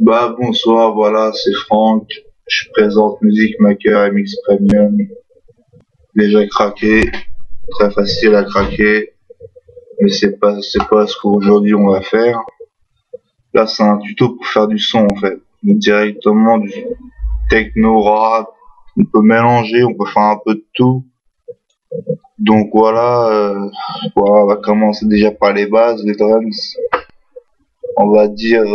Bah bonsoir, voilà, c'est Franck. Je présente Music Maker MX Premium. Déjà craqué, très facile à craquer, mais c'est pas ce qu'aujourd'hui on va faire. Là, c'est un tuto pour faire du son en fait, directement du techno rap. On peut mélanger, on peut faire un peu de tout. Donc voilà, on va commencer déjà par les bases, les drums. On va dire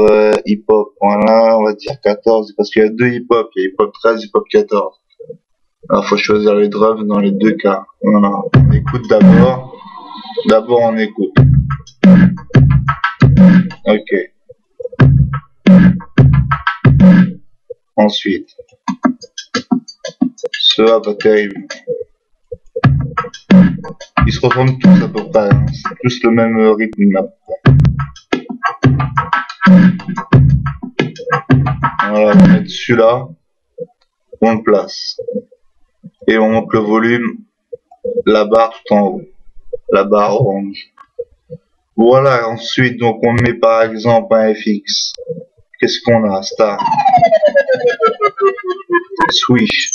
hip-hop, voilà, on va dire 14, parce qu'il y a deux hip-hop, il y a hip-hop 13, hip-hop 14. Alors faut choisir les drums dans les deux cas. Voilà, on écoute d'abord on écoute. Ok. Ensuite, ceux-là pas terrible. Ils se ressemblent tous à peu près, hein. C'est tous le même rythme à peu près. Voilà, on va mettre celui-là, on le place. Et on monte le volume, la barre tout en haut, la barre orange. Voilà, ensuite, donc on met par exemple un FX. Qu'est-ce qu'on a? Start. Switch.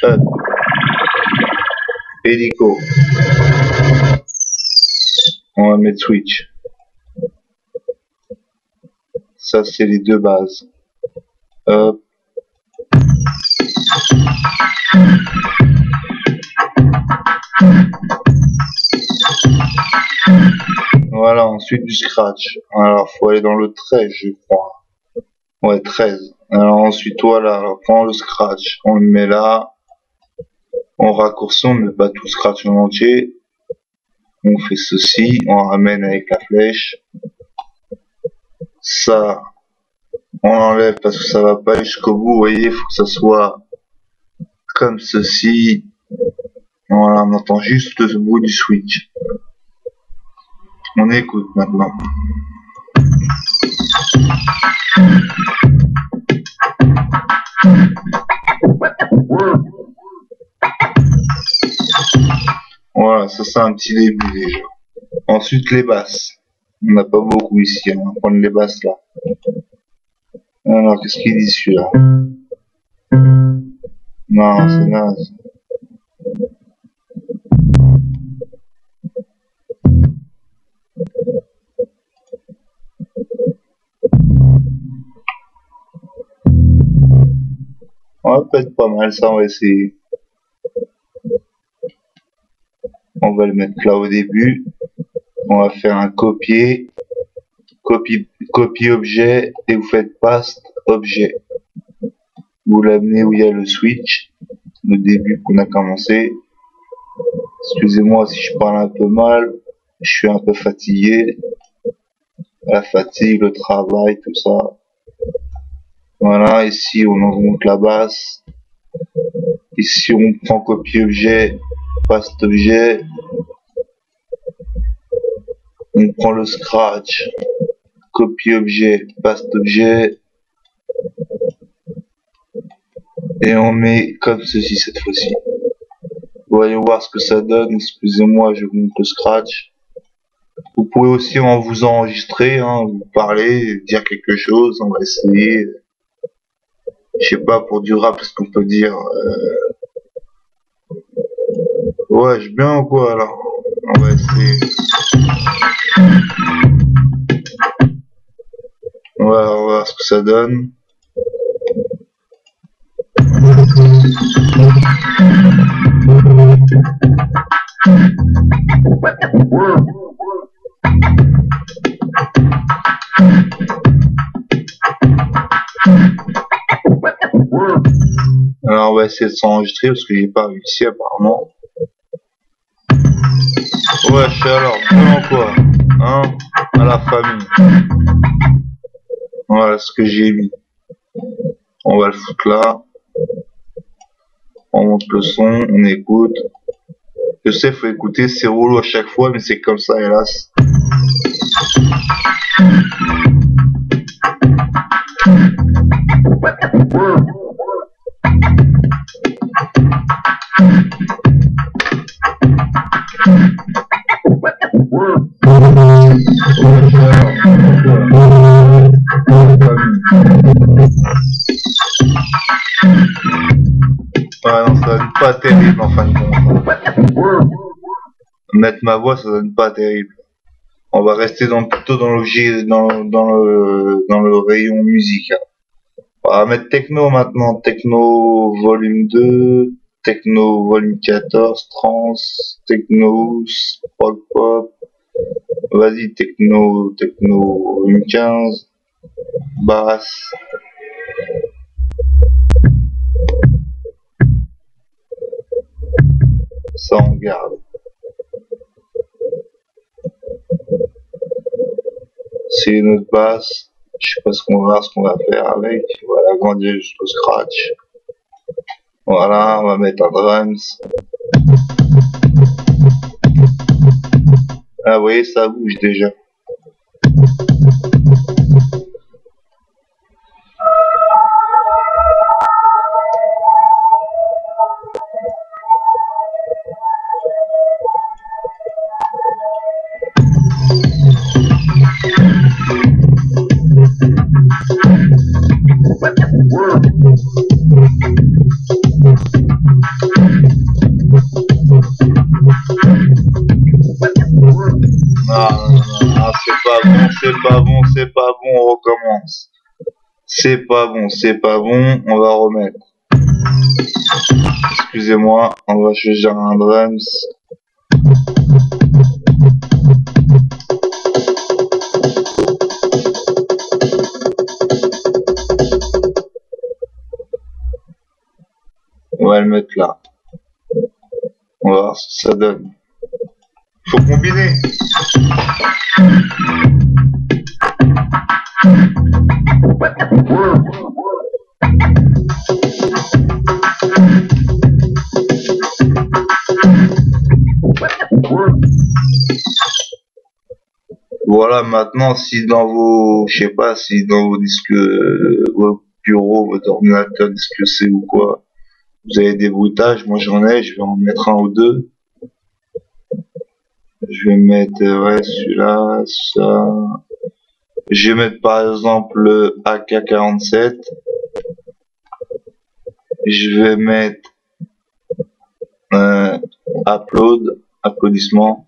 Up. Hélico. On va mettre switch. Ça, c'est les deux bases. Hop. Voilà, ensuite du scratch. Alors, faut aller dans le 13, je crois. Ouais, 13. Alors ensuite, voilà, alors, prends le scratch. On le met là. On raccourcit, on ne met pas tout scratch en entier. On fait ceci, on ramène avec la flèche. Ça, on l'enlève parce que ça va pas jusqu'au bout. Vous voyez, il faut que ça soit comme ceci. Voilà, on entend juste le bout du switch. On écoute maintenant. Voilà, ça c'est un petit début déjà. Ensuite les basses. On n'a pas beaucoup ici, on va prendre les basses là. Alors qu'est-ce qu'il dit celui-là? Non, c'est naze. Ouais, peut-être pas mal ça, on va essayer. On va le mettre là au début. On va faire un copie objet et vous faites paste objet. Vous l'amenez où il y a le switch, le début qu'on a commencé. Excusez-moi si je parle un peu mal, je suis un peu fatigué. La fatigue, le travail, tout ça. Voilà, ici on monte la basse. Ici on prend copie objet, paste objet. On prend le scratch, copie objet, paste objet. Et on met comme ceci cette fois-ci. Voyons voir ce que ça donne. Excusez-moi, je vous montre le scratch. Vous pouvez aussi vous enregistrer, hein, vous parler, dire quelque chose. On va essayer. Je sais pas, pour du rap, ce qu'on peut dire. Ouais, je bien ou quoi alors? On va essayer. On va voir ce que ça donne. Alors on va essayer de s'enregistrer parce que j'ai pas réussi apparemment. Wesh alors, vraiment quoi? Hein? À la famille. Voilà ce que j'ai mis. On va le foutre là. On monte le son, on écoute. Je sais, faut écouter, c'est relou à chaque fois, mais c'est comme ça, hélas. pas terrible en fin de compte. Mettre ma voix, ça donne pas terrible. On va rester plutôt dans le rayon musique. On va mettre techno maintenant. Techno volume 2, techno volume 14, trance, techno, rock pop. Vas-y, techno volume 15, basse. Ça on garde. C'est notre basse. Je sais pas ce qu'on va faire avec. On va l'agrandir jusqu'au scratch. Voilà, on va mettre un drums. Ah, vous voyez, ça bouge déjà. Ah, c'est pas bon, on recommence. C'est pas bon, on va remettre. Excusez-moi, on va changer un drums. On va le mettre là. On va voir ce que ça donne. Faut combiner. Voilà, maintenant, si dans vos, je sais pas, si dans vos disques, vos bureaux, votre ordinateur, disque C ou quoi, vous avez des bruitages, moi j'en ai, je vais en mettre un ou deux. Je vais mettre, ouais, celui-là, ça. Je vais mettre par exemple le AK-47. Je vais mettre applaudissements.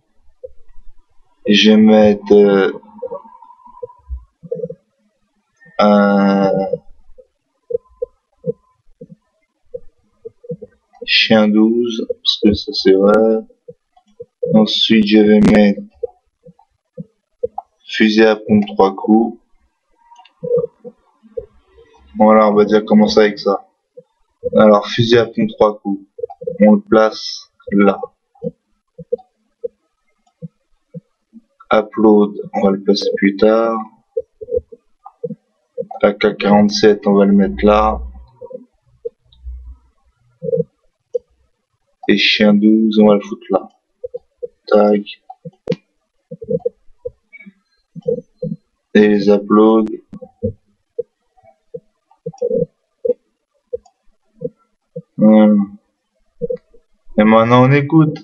Je vais mettre chien 12, parce que ça c'est vrai. Ensuite, je vais mettre fusil à pompe 3 coups. Voilà, on va déjà commencer avec ça. Alors, fusil à pompe 3 coups. On le place là. Upload, on va le placer plus tard. AK-47, on va le mettre là. Et chien 12, on va le foutre là. Tag. Et les uploads. Et maintenant on écoute.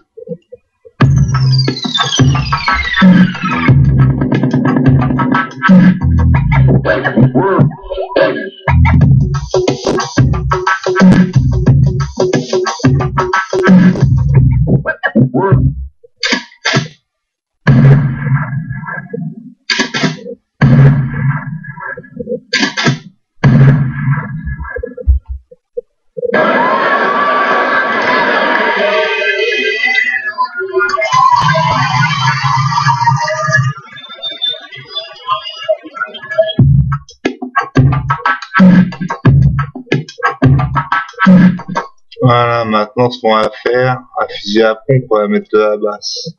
Voilà, maintenant ce qu'on va faire, à fusil à pompe, on va mettre de la basse.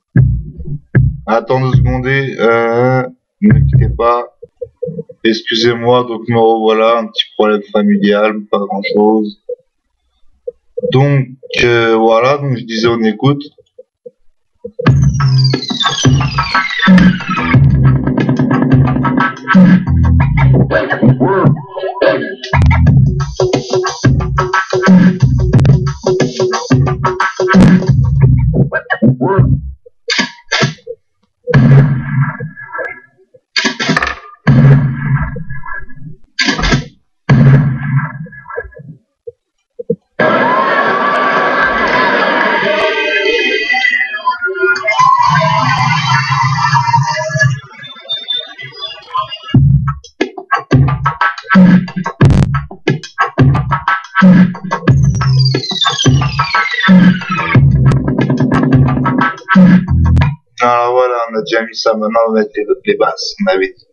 Attends 2 secondes, ne quittez pas. Excusez-moi, donc me revoilà, un petit problème familial, pas grand chose. Donc voilà, donc je disais on écoute. vu ça, maintenant on va mettre les basses, on avait dit.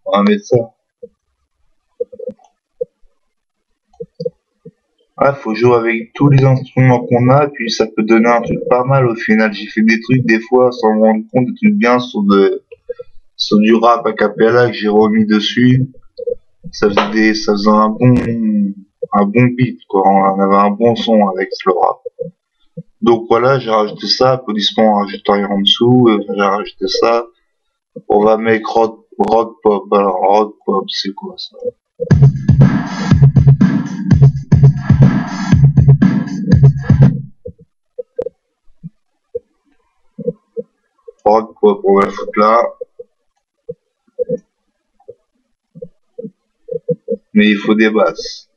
On va mettre ça. Ah, faut jouer avec tous les instruments qu'on a, puis ça peut donner un truc pas mal au final. J'ai fait des trucs des fois sans me rendre compte, des trucs bien sur du rap a cappella que j'ai remis dessus. Ça faisait un bon beat, quoi. On avait un bon son avec le rap. Donc voilà, j'ai rajouté ça, applaudissements en rajoutant rien en dessous, j'ai rajouté ça. On va mettre rock pop. Alors, rock pop, c'est quoi ça? Rock pop, on va le foutre là. Mais il faut des basses.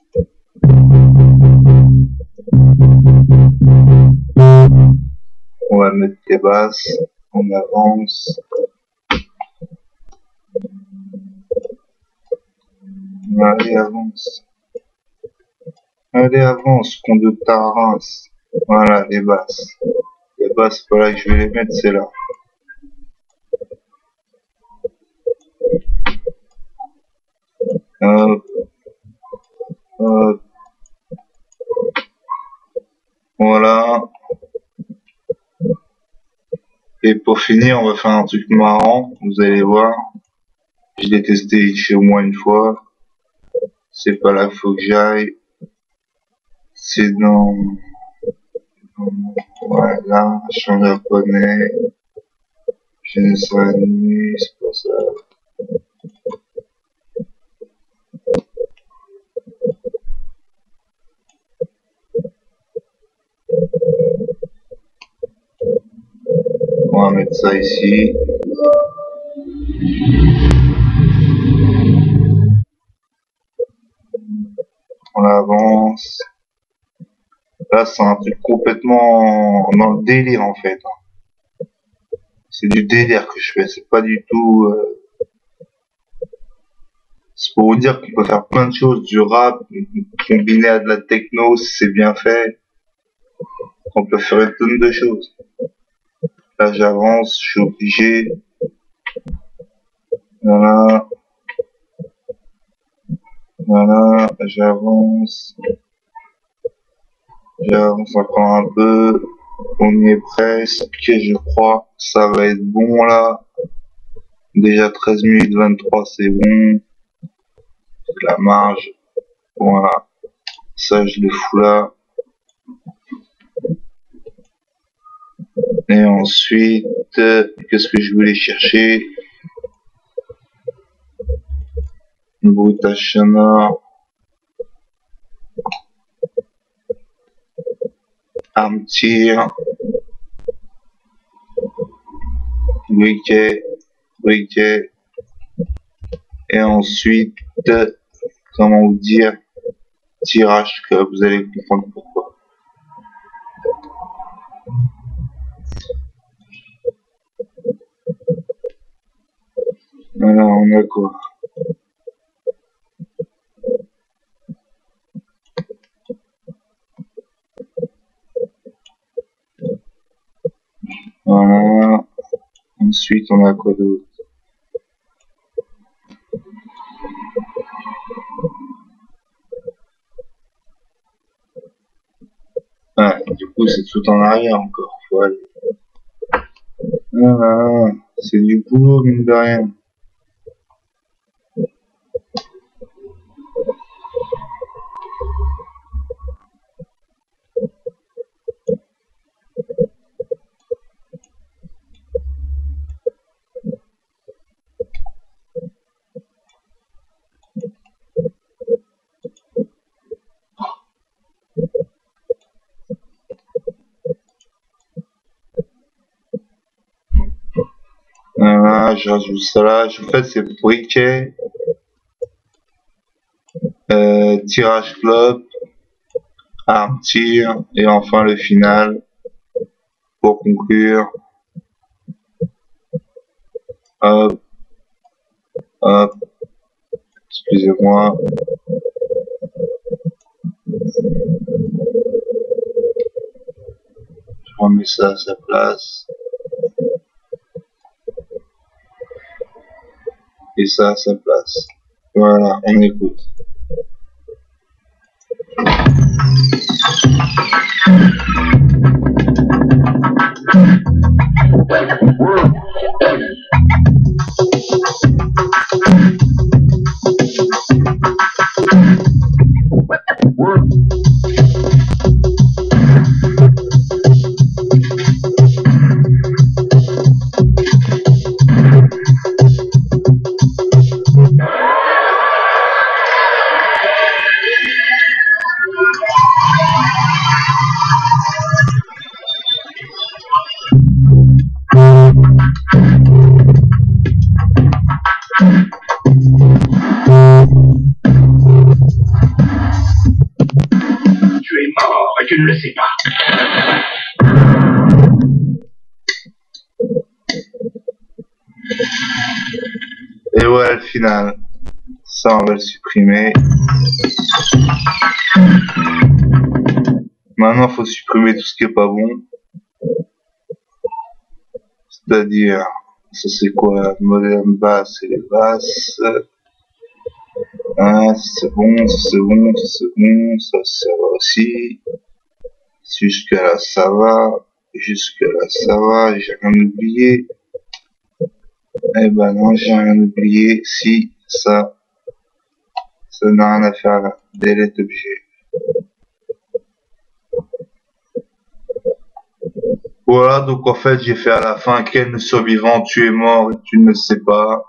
On va mettre des basses. On avance. Allez, avance. Allez, avance, conducteur à Reims. Voilà, les basses. Les basses, voilà que je vais les mettre, c'est là. Hop, hop. Voilà. Et pour finir, on va faire un truc marrant. Vous allez voir. Je l'ai testé chez moi une fois. C'est pas là qu'il faut que j'aille. C'est voilà, chant japonais. Je ne sais nuit, c'est pour ça. On va mettre ça ici. On avance. Là, c'est un truc complètement dans le délire en fait. C'est du délire que je fais. C'est pas du tout. C'est pour vous dire qu'on peut faire plein de choses, du rap combiné à de la techno, si c'est bien fait. On peut faire une tonne de choses. Là, j'avance, je suis obligé. Voilà, voilà, j'avance. J'avance encore un peu. On y est presque, je crois. Ça va être bon là. Déjà 13 minutes 23, c'est bon. La marge. Voilà. Ça, je le fous là. Et ensuite, qu'est-ce que je voulais chercher? Une bruitage sonore. Arme tir. Briquet. Briquet. Et ensuite, comment vous dire? Tirage que vous allez comprendre pourquoi. Voilà, on a quoi? Voilà. Ensuite, on a quoi d'autre? Ouais, du coup, c'est tout en arrière encore. Faut aller. Voilà. C'est du boulot, mine de rien. Voilà, je rajoute ça là. En fait, c'est briquet, tirage club, arme tir, et enfin le final pour conclure. Hop, hop, excusez-moi. Je remets ça à sa place. Et ça à sa place. Voilà, on écoute. Tu ne le sais pas. Et voilà le final. Ça, on va le supprimer. Maintenant, il faut supprimer tout ce qui est pas bon. C'est-à-dire, ça c'est quoi? Moderne basse et les basses. Ah, c'est bon, c'est bon, c'est bon, ça va aussi. Jusque là, ça va. Jusque là, ça va. J'ai rien oublié. Eh ben non, j'ai rien oublié. Si, ça n'a rien à faire là. Delete objet. Voilà, donc en fait, j'ai fait à la fin, quel survivant, tu es mort et tu ne le sais pas.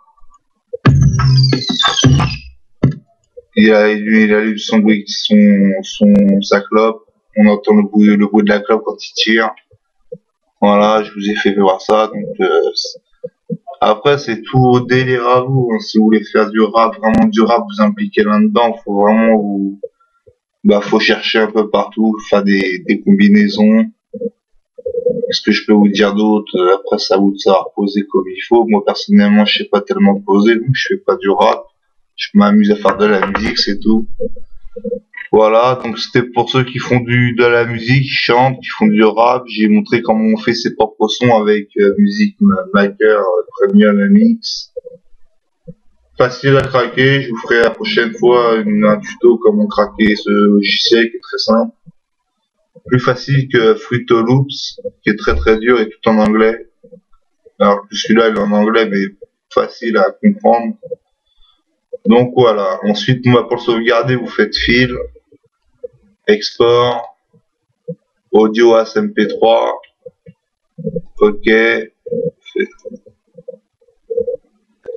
Il allume sa clope. On entend le bruit de la clope quand il tire. Voilà, je vous ai fait voir ça. Donc, après, c'est tout au délire à vous. Hein. Si vous voulez faire du rap, vraiment du rap, vous impliquer là-dedans, faut vraiment faut chercher un peu partout, faire des combinaisons. Qu'est-ce que je peux vous dire d'autre? Après, c'est à vous de savoir poser comme il faut. Moi, personnellement, je sais pas tellement poser, donc je fais pas du rap. Je m'amuse à faire de la musique, c'est tout. Voilà, donc c'était pour ceux qui font de la musique, qui chantent, qui font du rap. J'ai montré comment on fait ses propres sons avec Music Maker Premium MX. Facile à craquer, je vous ferai la prochaine fois un tuto comment craquer ce logiciel qui est très simple. Plus facile que Fruit Loops, qui est très très dur et tout en anglais. Alors que celui-là il est en anglais mais facile à comprendre. Donc voilà, ensuite moi pour le sauvegarder vous faites file, export, audio as MP3, ok,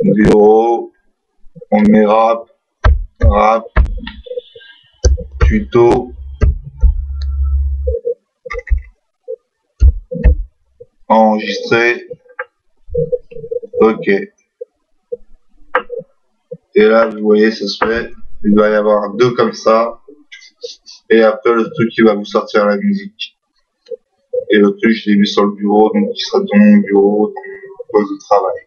bureau, on met rap, tuto, enregistrer, ok. Et là vous voyez ça se fait, il va y avoir deux comme ça, et après le truc qui va vous sortir la musique. Et le truc je l'ai mis sur le bureau, donc il sera dans mon bureau, dans mon poste de travail.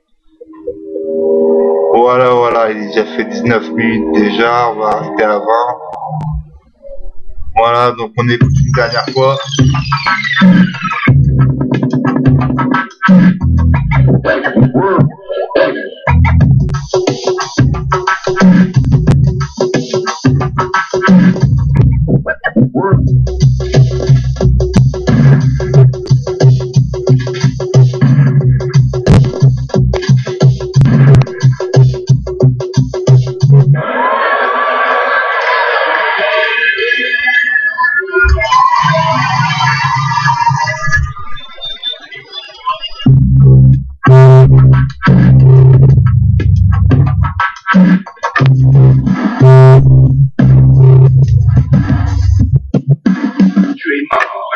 Voilà, il est déjà fait 19 minutes déjà, on va arrêter à 20. Voilà, donc on écoute une dernière fois.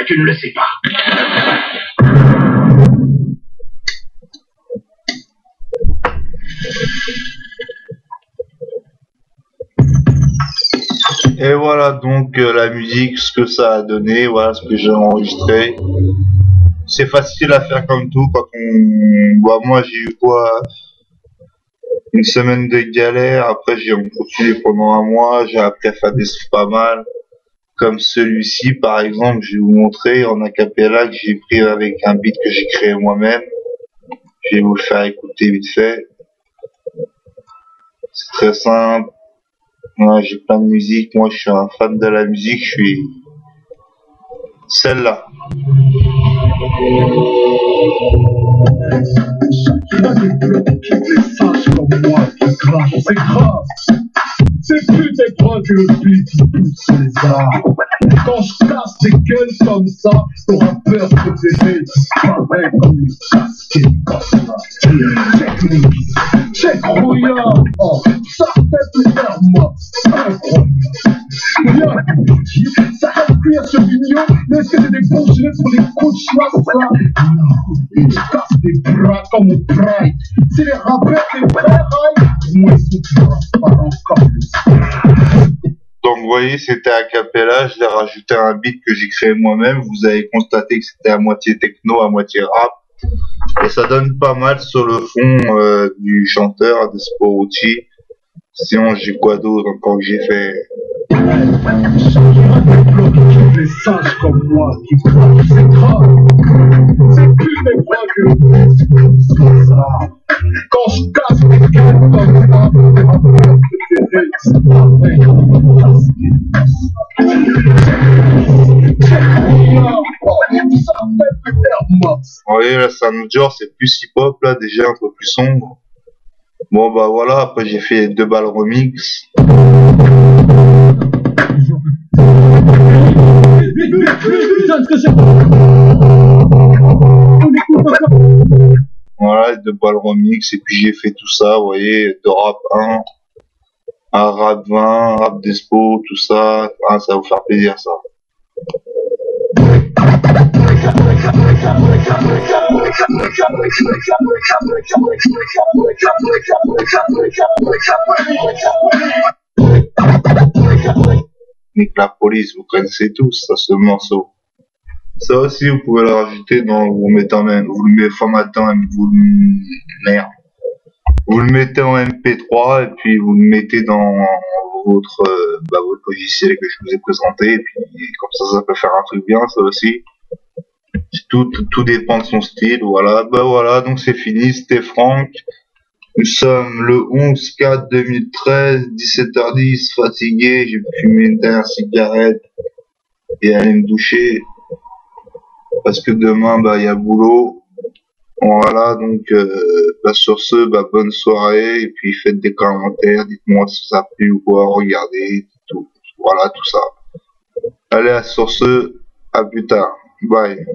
Tu ne le sais pas. Et voilà donc la musique, ce que ça a donné, voilà ce que j'ai enregistré. C'est facile à faire comme tout quand on... moi j'ai eu quoi, une semaine de galère, après j'ai continué pendant un mois, j'ai appris à faire des sons pas mal. Comme celui-ci, par exemple, je vais vous montrer en acapella que j'ai pris avec un beat que j'ai créé moi-même. Je vais vous le faire écouter vite fait. C'est très simple. Ouais, j'ai plein de musique. Moi, je suis un fan de la musique. Je suis celle-là. C'est grave. C'est plus des bras que le beat qui pousse sur les arbres. Quand je casse des gueules comme ça, t'auras peur que tes hits disparaissent comme une casquette comme ça. Technique, check rouillard, oh, ça fait plaisir, moi, incroyable. Bien, ça va cuire sur Vignon, mais est-ce que c'est des bons gilets pour les coachs là, ça? Non, ils cassent des bras comme au pride. C'est les rappeurs des frères, moi, ils sont transparents comme le Donc vous voyez, c'était a cappella, je l'ai rajouté à un beat que j'ai créé moi-même. Vous avez constaté que c'était à moitié techno, à moitié rap. Et ça donne pas mal sur le fond du chanteur de Sporucci. Sinon j'ai quoi d'autre encore que j'ai fait. les sages comme moi qui croient, c'est grave. C'est plus des fois que c'est comme ça. Quand je casse des gueules comme ça, les rappeurs préférés disparaissent comme une casquette. Vous voyez là, c'est un autre genre, c'est plus hip-hop là, déjà un peu plus sombre. Bon bah voilà, après j'ai fait 2 balles remix. Voilà, 2 balles remix, et puis j'ai fait tout ça, vous voyez, de rap 1, un rap 20, rap d'espo, tout ça. Ah, ça va vous faire plaisir ça. Nique la police, vous connaissez tous ça, ce morceau. Ça aussi, vous pouvez le rajouter dans, vous le mettez en même, vous le mettez formatant, vous le mettez en MP3 et puis vous le mettez dans votre logiciel que je vous ai présenté, et puis comme ça peut faire un truc bien, ça aussi. Tout dépend de son style, voilà. Bah voilà, donc c'est fini, c'était Franck. Nous sommes le 11/4/2013, 17h10, fatigué, j'ai fumé une dernière cigarette et aller me doucher. Parce que demain, bah, y a boulot. Voilà, donc, sur ce, bonne soirée, et puis faites des commentaires, dites-moi si ça a plu ou quoi, regardez, tout. Voilà, tout ça. Allez, sur ce, à plus tard. Bye.